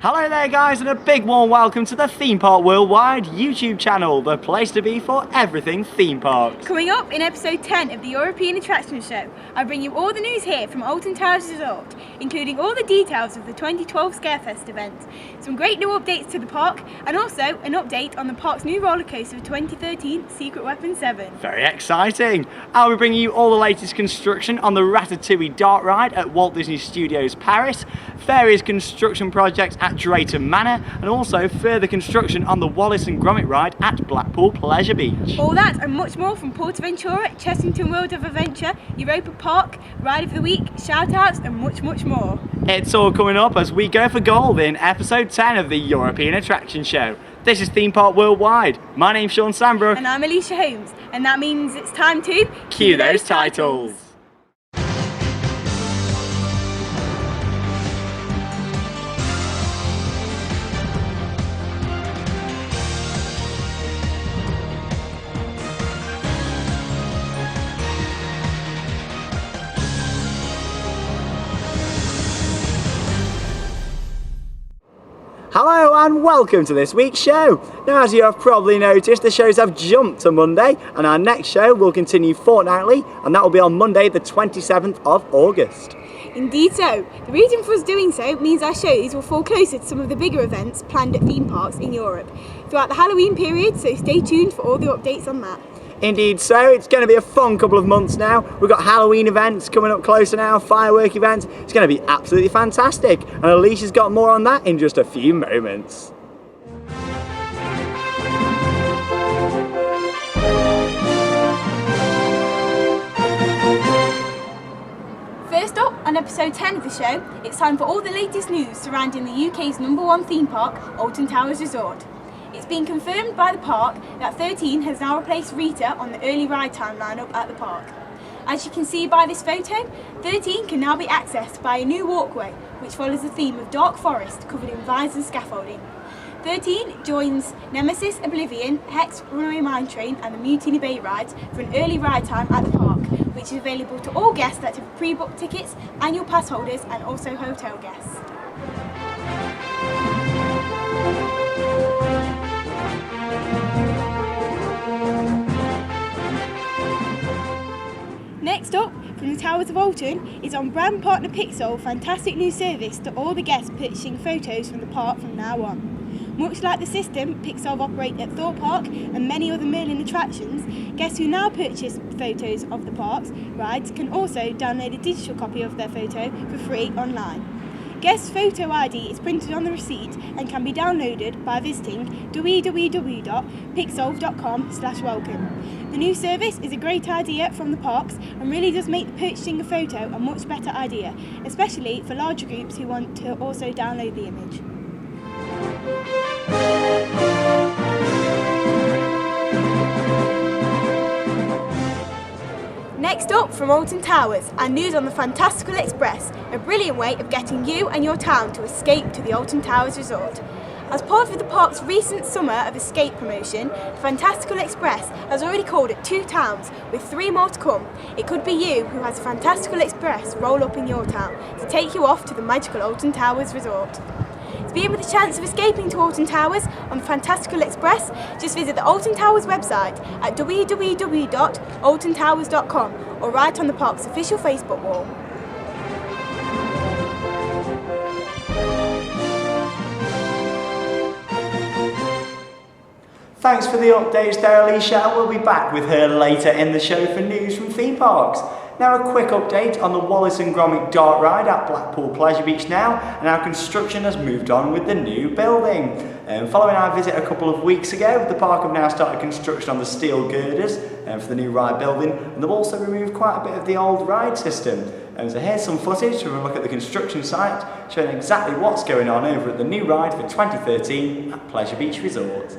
Hello there guys, and a big warm welcome to the Theme Park Worldwide YouTube channel, the place to be for everything theme parks. Coming up in episode 10 of the European Attraction Show, I bring you all the news here from Alton Towers Resort, including all the details of the 2012 Scarefest event, some great new updates to the park, and also an update on the park's new roller coaster of 2013, Secret Weapon 7. Very exciting! I'll be bringing you all the latest construction on the Ratatouille Dart Ride at Walt Disney Studios Paris, various construction projects at Drayton Manor, and also further construction on the Wallace and Gromit ride at Blackpool Pleasure Beach. All that and much more from PortAventura, Chessington World of Adventure, Europa Park, Ride of the Week, shout-outs and much more. It's all coming up as we go for gold in episode 10 of the European Attraction Show. This is Theme Park Worldwide. My name's Sean Sambrook. And I'm Alicia Holmes, and that means it's time to cue those titles. Hello and welcome to this week's show. Now, as you have probably noticed, the shows have jumped to Monday, and our next show will continue fortnightly, and that will be on Monday the 27th of August. Indeed so. The reason for us doing so means our shows will fall closer to some of the bigger events planned at theme parks in Europe throughout the Halloween period, so stay tuned for all the updates on that. Indeed so, it's going to be a fun couple of months now. We've got Halloween events coming up closer now, firework events. It's going to be absolutely fantastic, and Alicia's got more on that in just a few moments. First up, on episode 10 of the show, it's time for all the latest news surrounding the UK's #1 theme park, Alton Towers Resort. It's been confirmed by the park that 13 has now replaced Rita on the early ride time lineup at the park. As you can see by this photo, 13 can now be accessed by a new walkway which follows the theme of dark forest covered in vines and scaffolding. 13 joins Nemesis, Oblivion, Hex, Runaway Mine Train and the Mutiny Bay rides for an early ride time at the park, which is available to all guests that have pre-booked tickets, annual pass holders and also hotel guests. Next up, from the Towers of Alton, is on brand partner Pixel's fantastic new service to all the guests purchasing photos from the park from now on. Much like the system Pixel operate at Thorpe Park and many other Merlin attractions, guests who now purchase photos of the park's rides can also download a digital copy of their photo for free online. Guest photo ID is printed on the receipt and can be downloaded by visiting www.pixel.com/welcome. The new service is a great idea from the parks and really does make the purchasing a photo a much better idea, especially for larger groups who want to also download the image. Next up from Alton Towers, and news on the Fantastical Express, a brilliant way of getting you and your town to escape to the Alton Towers Resort. As part of the park's recent Summer of Escape promotion, the Fantastical Express has already called at 2 towns, with 3 more to come. It could be you who has a Fantastical Express roll up in your town to take you off to the magical Alton Towers Resort. To begin with a chance of escaping to Alton Towers on the Fantastical Express, just visit the Alton Towers website at www.altontowers.com or write on the park's official Facebook wall. Thanks for the updates there, Alicia. We'll be back with her later in the show for news from theme parks. Now a quick update on the Wallace and Gromit Dart Ride at Blackpool Pleasure Beach now, and our construction has moved on with the new building. Following our visit a couple of weeks ago, the park have now started construction on the steel girders for the new ride building, and they've also removed quite a bit of the old ride system. So here's some footage from a look at the construction site, showing exactly what's going on over at the new ride for 2013 at Pleasure Beach Resort.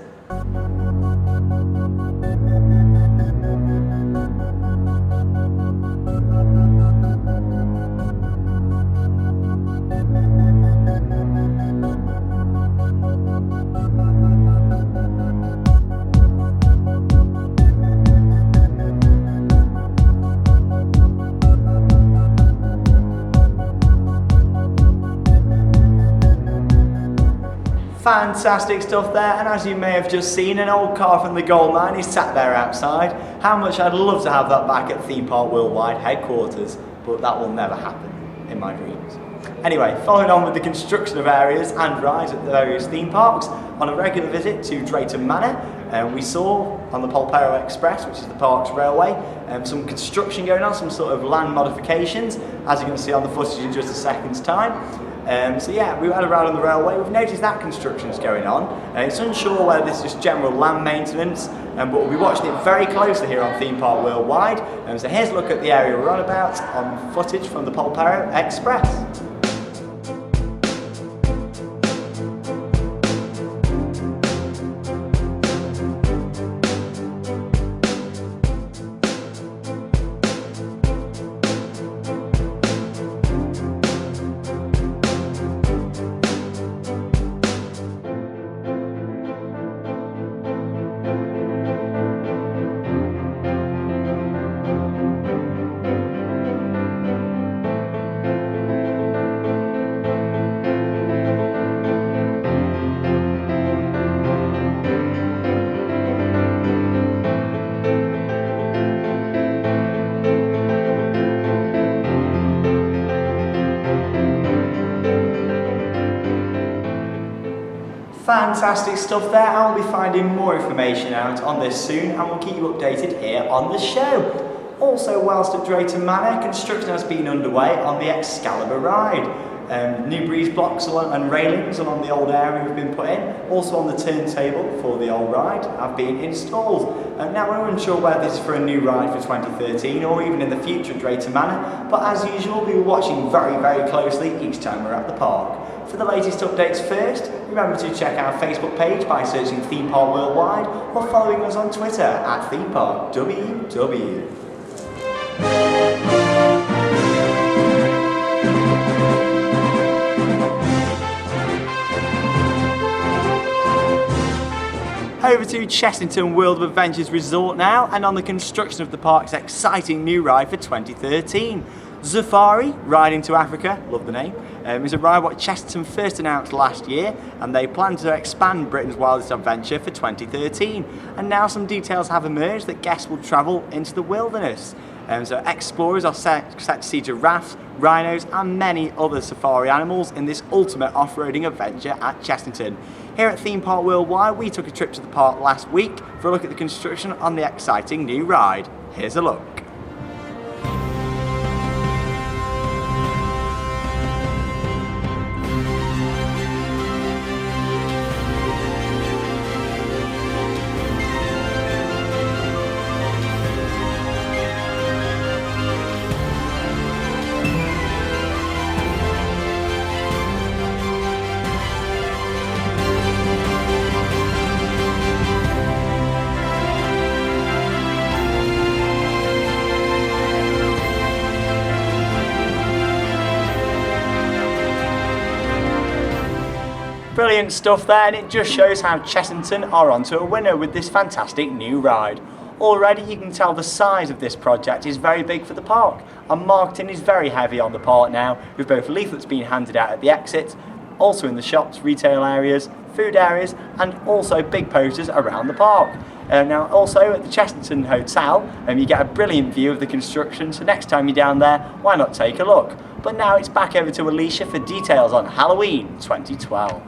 Fantastic stuff there, and as you may have just seen, an old car from the gold mine is sat there outside. How much I'd love to have that back at Theme Park Worldwide headquarters, but that will never happen in my dreams. Anyway, following on with the construction of areas and rides at the various theme parks, on a regular visit to Drayton Manor, we saw on the PortAventura Express, which is the park's railway, some construction going on, some sort of land modifications, as you're going to see on the footage in just a second's time. So yeah, we had a ride on the railway. We've noticed that construction is going on. It's unsure whether this is just general land maintenance, but we'll be watching it very closely here on Theme Park Worldwide. So here's a look at the area we're on about on footage from the PortAventura Express. Fantastic stuff there. I'll be finding more information out on this soon, and we'll keep you updated here on the show. Also, whilst at Drayton Manor, construction has been underway on the Excalibur ride. New breeze blocks and railings along the old area have been put in. Also on the turntable for the old ride have been installed. Now we're unsure whether this is for a new ride for 2013 or even in the future at Drayton Manor, but as usual we'll be watching very, very closely each time we're at the park. For the latest updates first, remember to check our Facebook page by searching Theme Park Worldwide or following us on Twitter at ThemeParkWW. Over to Chessington World of Adventures Resort now, and on the construction of the park's exciting new ride for 2013. Safari, Riding to Africa, love the name, is a ride what Chessington first announced last year, and they plan to expand Britain's wildest adventure for 2013. And now some details have emerged that guests will travel into the wilderness. So explorers are set to see giraffes, rhinos and many other safari animals in this ultimate off-roading adventure at Chessington. Here at Theme Park Worldwide, we took a trip to the park last week for a look at the construction on the exciting new ride. Here's a look. Brilliant stuff there, and it just shows how Chessington are onto a winner with this fantastic new ride. Already you can tell the size of this project is very big for the park, and marketing is very heavy on the park now, with both leaflets being handed out at the exit, also in the shops, retail areas, food areas, and also big posters around the park. Now also at the Chessington Hotel, you get a brilliant view of the construction, so next time you're down there, why not take a look? But now it's back over to Alicia for details on Halloween 2012.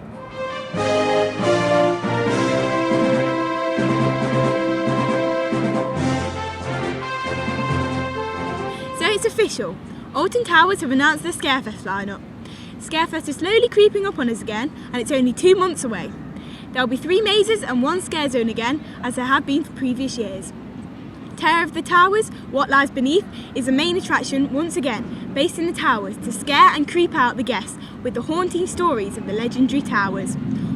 So it's official. Alton Towers have announced their Scarefest lineup. Scarefest is slowly creeping up on us again, and it's only 2 months away. There will be 3 mazes and 1 scare zone again, as there have been for previous years. Terror of the Towers, What Lies Beneath, is the main attraction once again, based in the towers to scare and creep out the guests with the haunting stories of the legendary towers.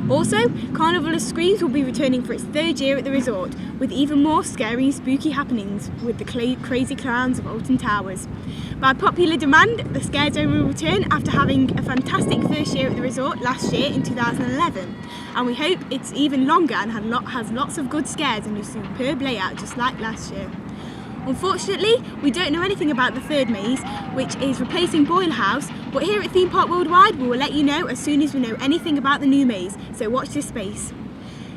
Also, Carnival of Screams will be returning for its 3rd year at the resort, with even more scary and spooky happenings with the crazy clowns of Alton Towers. By popular demand, the Scare Zone will return after having a fantastic first year at the resort last year in 2011, and we hope it's even longer and has lots of good scares and a superb layout just like last year. Unfortunately, we don't know anything about the third maze, which is replacing Boyle House, but here at Theme Park Worldwide we will let you know as soon as we know anything about the new maze, so watch this space.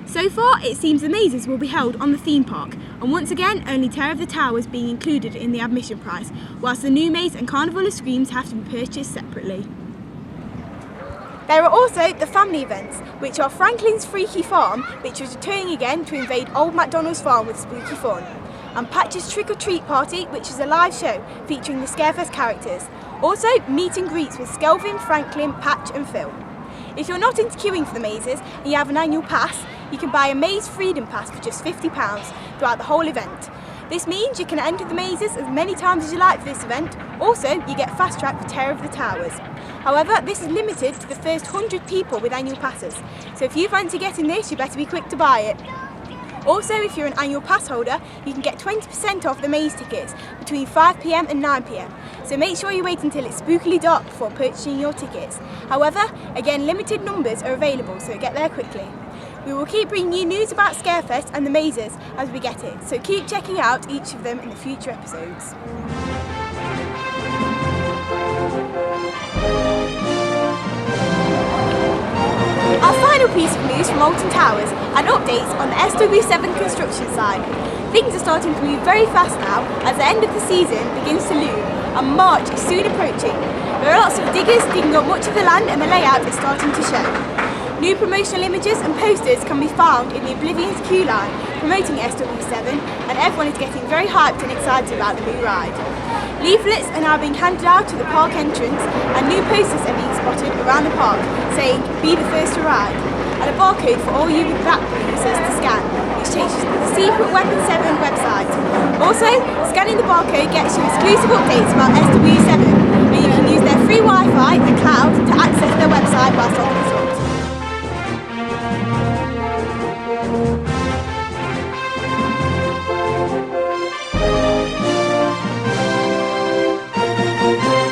So far, it seems the mazes will be held on the theme park, and once again, only Terror of the Towers being included in the admission price, whilst the new maze and Carnival of Screams have to be purchased separately. There are also the family events, which are Franklin's Freaky Farm, which is returning again to invade Old MacDonald's farm with spooky fun, and Patch's Trick or Treat Party, which is a live show featuring the Scarefest characters. Also, meet and greets with Skelvin, Franklin, Patch and Phil. If you're not into queuing for the mazes and you have an annual pass, you can buy a Maze Freedom Pass for just £50 throughout the whole event. This means you can enter the mazes as many times as you like for this event. Also, you get Fast Track for Terror of the Towers. However, this is limited to the first 100 people with annual passes, so if you fancy getting this, you better be quick to buy it. Also, if you're an annual pass holder, you can get 20% off the maze tickets between 5 PM and 9 PM, so make sure you wait until it's spookily dark before purchasing your tickets. However, again, limited numbers are available, so get there quickly. We will keep bringing you news about Scarefest and the mazes as we get it, so keep checking out each of them in the future episodes. Our final piece of news from Alton Towers and updates on the SW7 construction site. Things are starting to move very fast now as the end of the season begins to loom and March is soon approaching. There are lots of diggers digging up much of the land and the layout is starting to show. New promotional images and posters can be found in the Oblivion's queue line promoting SW7, and everyone is getting very hyped and excited about the new ride. Leaflets are now being handed out to the park entrance and new posters are being spotted around the park saying "Be the first to ride" and a barcode for all you Blackpool users to scan, which takes you to the secret Weapon 7 website. Also, scanning the barcode gets you exclusive updates about SW7, and you can use their free Wi-Fi and cloud to access their website whilst on the resort.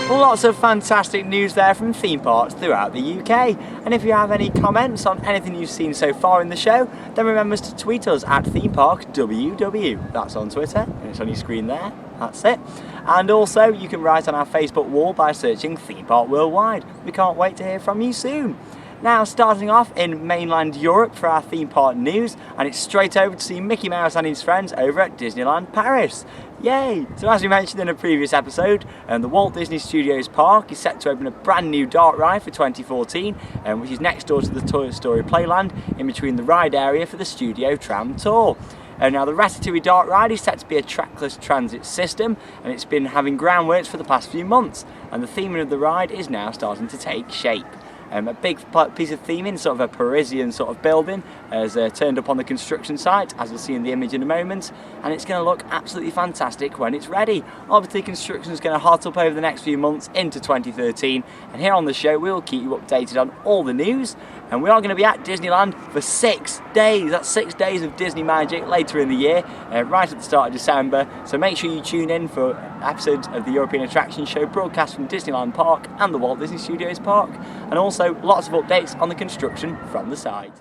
Lots of fantastic news there from theme parks throughout the UK, and if you have any comments on anything you've seen so far in the show, then remember to tweet us at themeparkww. That's on Twitter and it's on your screen there, that's it. And also you can write on our Facebook wall by searching Theme Park Worldwide. We can't wait to hear from you soon. Now, starting off in mainland Europe for our theme park news, and it's straight over to see Mickey Mouse and his friends over at Disneyland Paris. Yay! So as we mentioned in a previous episode, the Walt Disney Studios Park is set to open a brand new dark ride for 2014, which is next door to the Toy Story Playland, in between the ride area for the Studio Tram Tour. Now the Ratatouille dark ride is set to be a trackless transit system, and it's been having groundworks for the past few months, and the theming of the ride is now starting to take shape. A big piece of theming, sort of a Parisian sort of building, has turned up on the construction site, as you'll see in the image in a moment, and it's going to look absolutely fantastic when it's ready. Obviously construction is going to hot up over the next few months into 2013, and here on the show we'll keep you updated on all the news, and we are going to be at Disneyland for 6 days. That's 6 days of Disney magic later in the year, right at the start of December, so make sure you tune in for episodes of the European Attraction Show broadcast from Disneyland Park and the Walt Disney Studios Park, and also lots of updates on the construction from the site.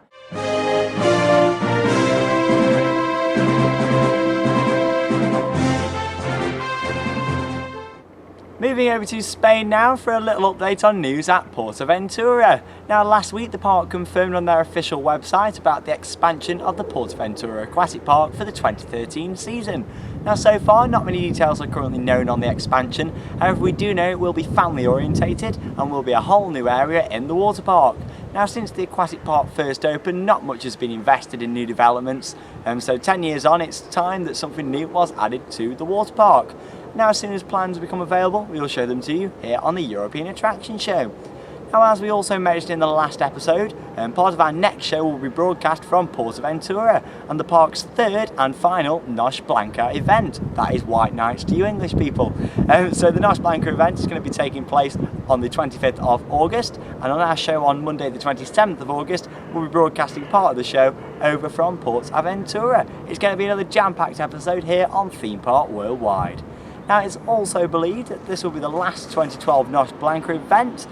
Moving over to Spain now for a little update on news at PortAventura. Now last week the park confirmed on their official website about the expansion of the PortAventura Aquatic Park for the 2013 season. Now so far not many details are currently known on the expansion, however we do know it will be family orientated and will be a whole new area in the water park. Now since the aquatic park first opened, not much has been invested in new developments, so 10 years on it's time that something new was added to the water park. Now as soon as plans become available, we will show them to you here on the European Attraction Show. Now as we also mentioned in the last episode, part of our next show will be broadcast from PortAventura and the park's third and final Noche Blanca event. That is White Nights to you English people. So the Noche Blanca event is going to be taking place on the 25th of August, and on our show on Monday the 27th of August we'll be broadcasting part of the show over from PortAventura. It's going to be another jam-packed episode here on Theme Park Worldwide. Now, it's also believed that this will be the last 2012 Noche Blanca event,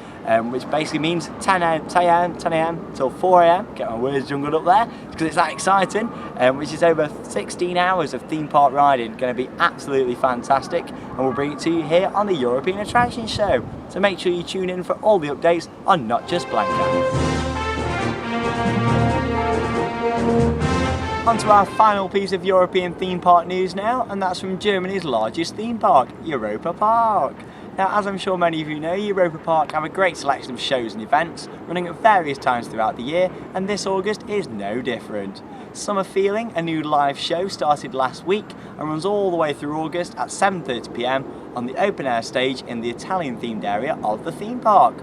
which basically means 10 a.m. till 4 a.m. Get my words jumbled up there because it's that exciting, which is over 16 hours of theme park riding. Going to be absolutely fantastic, and we'll bring it to you here on the European Attractions Show. So make sure you tune in for all the updates on Not Just Blanca. On to our final piece of European theme park news now, and that's from Germany's largest theme park, Europa Park. Now, as I'm sure many of you know, Europa Park have a great selection of shows and events running at various times throughout the year, and this August is no different. Summer Feeling, a new live show, started last week and runs all the way through August at 7:30 p.m. on the open air stage in the Italian themed area of the theme park.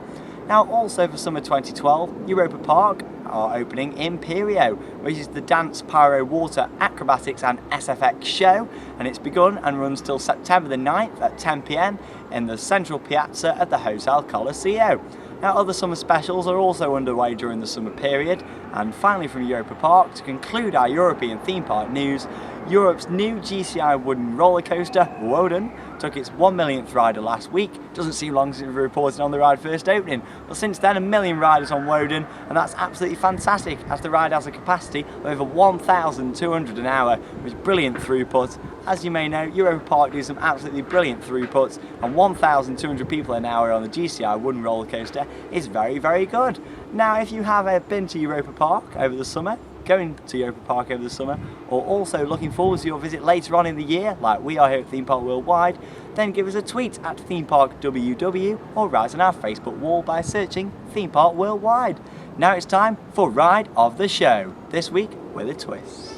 Now, also for summer 2012, Europa Park are opening Imperio, which is the dance, pyro, water, acrobatics and SFX show, and it's begun and runs till September the 9th at 10 p.m. in the central piazza at the Hotel Colosseo. Now, other summer specials are also underway during the summer period, and finally from Europa Park, to conclude our European theme park news, Europe's new GCI wooden roller coaster, Woden, took its 1 millionth rider last week. Doesn't seem long since we reported on the ride first opening, but since then 1 million riders on Woden, and that's absolutely fantastic as the ride has a capacity of over 1,200 an hour with brilliant throughput. As you may know, Europa Park do some absolutely brilliant throughputs, and 1,200 people an hour on the GCI wooden roller coaster is very, very good. Now, if you have been to Europa Park over the summer, going to Europa Park over the summer, or also looking forward to your visit later on in the year, like we are here at Theme Park Worldwide, then give us a tweet at ThemeParkWW or write on our Facebook wall by searching Theme Park Worldwide. Now it's time for Ride of the Show, this week with a twist.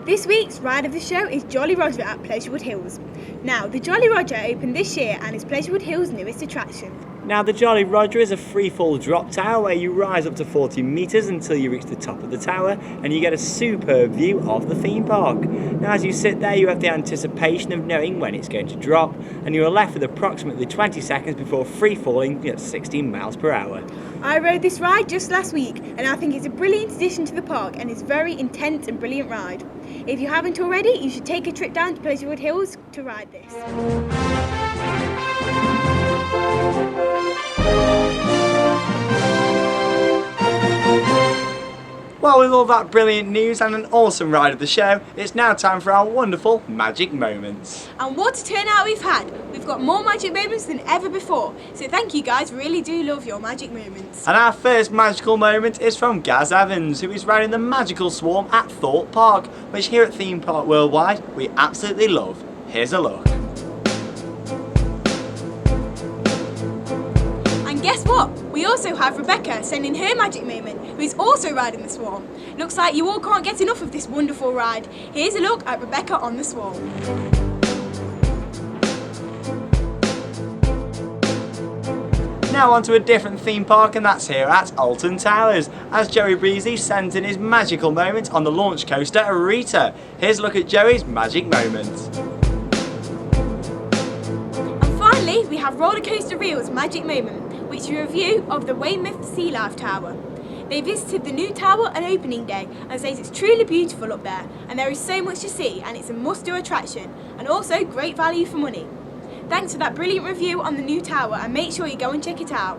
This week's Ride of the Show is Jolly Roger at Pleasurewood Hills. Now, the Jolly Roger opened this year and is Pleasurewood Hills' newest attraction. Now, the Jolly Roger is a free-fall drop tower where you rise up to 40 metres until you reach the top of the tower and you get a superb view of the theme park. Now, as you sit there, you have the anticipation of knowing when it's going to drop, and you are left with approximately 20 seconds before free-falling at 16 miles per hour. I rode this ride just last week and I think it's a brilliant addition to the park and it's a very intense and brilliant ride. If you haven't already, you should take a trip down to Pleasurewood Hills to ride this. Well, with all that brilliant news and an awesome ride of the show, it's now time for our wonderful magic moments. And what a turnout we've had! We've got more magic moments than ever before, so thank you guys, really do love your magic moments. And our first magical moment is from Gaz Evans, who is riding the magical swarm at Thorpe Park, which here at Theme Park Worldwide we absolutely love. Here's a look. And guess what? We also have Rebecca sending her magic moment, who is also riding the swarm. Looks like you all can't get enough of this wonderful ride. Here's a look at Rebecca on the swarm. Now on to a different theme park, and that's here at Alton Towers, as Joey Breezy sends in his magical moment on the launch coaster Rita. Here's a look at Joey's magic moment. And finally, we have Roller Coaster Reel's magic moment, which is a review of the Weymouth Sea Life Tower. They visited the new tower on opening day and says it's truly beautiful up there and there is so much to see and it's a must-do attraction and also great value for money. Thanks for that brilliant review on the new tower and make sure you go and check it out.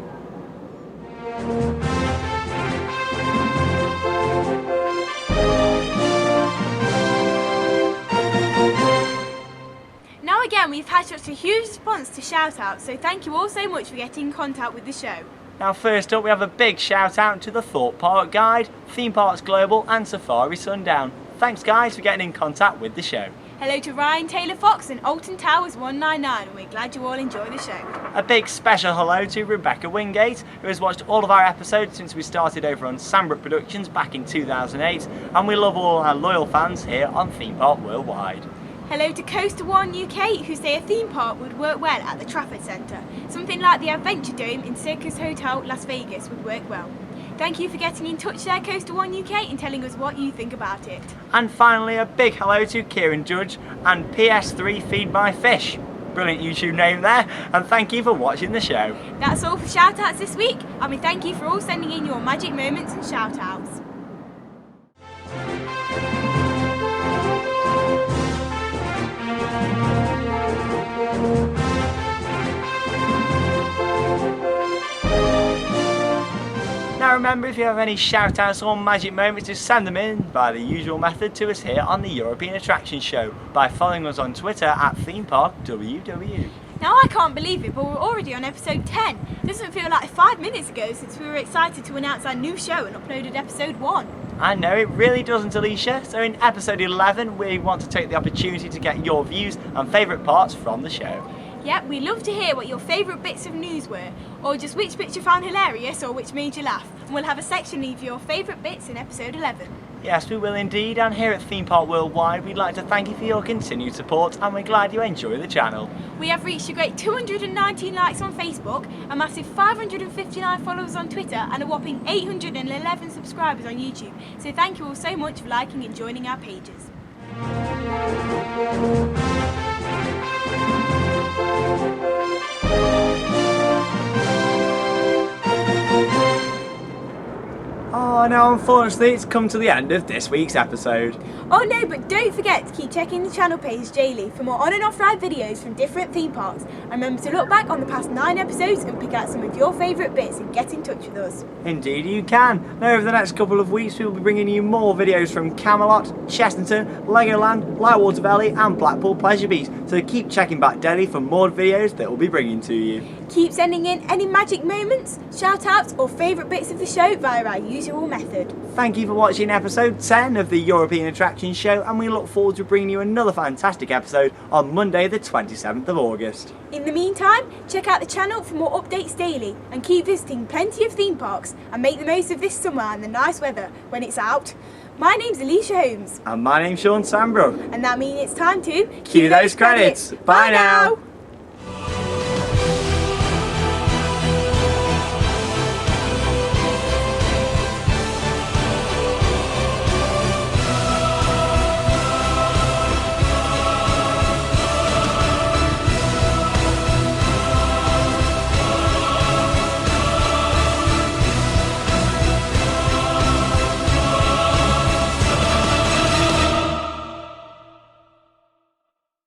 Now again, we've had such a huge response to shout out, so thank you all so much for getting in contact with the show. Now first up we have a big shout out to the Thorpe Park Guide, Theme Parks Global and Safari Sundown. Thanks guys for getting in contact with the show. Hello to Ryan Taylor Fox and Alton Towers 199, and we're glad you all enjoy the show. A big special hello to Rebecca Wingate, who has watched all of our episodes since we started over on Sandbrook Productions back in 2008, and we love all our loyal fans here on Theme Park Worldwide. Hello to Coaster One UK, who say a theme park would work well at the Trafford Centre. Something like the Adventure Dome in Circus Hotel Las Vegas would work well. Thank you for getting in touch there, Coaster One UK, and telling us what you think about it. And finally, a big hello to Kieran Judge and PS3 Feed My Fish. Brilliant YouTube name there, and thank you for watching the show. That's all for shout outs this week, and we thank you for all sending in your magic moments and shout outs. Now remember, if you have any shout outs or magic moments, just send them in by the usual method to us here on the European Attraction Show by following us on Twitter at ThemeParkWW. Now I can't believe it, but we're already on episode 10. Doesn't feel like 5 minutes ago since we were excited to announce our new show and uploaded episode 1. I know, it really doesn't, Alicia. So in episode 11, we want to take the opportunity to get your views and favourite parts from the show. Yep, we love to hear what your favourite bits of news were, or just which bits you found hilarious or which made you laugh. And we'll have a section of your favourite bits in episode 11. Yes, we will indeed, and here at Theme Park Worldwide, we'd like to thank you for your continued support, and we're glad you enjoy the channel. We have reached a great 219 likes on Facebook, a massive 559 followers on Twitter, and a whopping 811 subscribers on YouTube. So thank you all so much for liking and joining our pages. Oh, now unfortunately it's come to the end of this week's episode. Oh no, but don't forget to keep checking the channel page daily for more on and off ride videos from different theme parks. And remember to look back on the past 9 episodes and pick out some of your favourite bits and get in touch with us. Indeed you can. Now over the next couple of weeks we will be bringing you more videos from Camelot, Chessington, Legoland, Lightwater Valley and Blackpool Pleasure Beach. So keep checking back daily for more videos that we'll be bringing to you. Keep sending in any magic moments, shout outs or favourite bits of the show via our usual method. Thank you for watching episode 10 of the European Attraction Show, and we look forward to bringing you another fantastic episode on Monday the 27th of August. In the meantime, check out the channel for more updates daily and keep visiting plenty of theme parks and make the most of this summer and the nice weather when it's out. My name's Alicia Holmes. And my name's Sean Sambro. And that means it's time to Cue those credits. Bye now.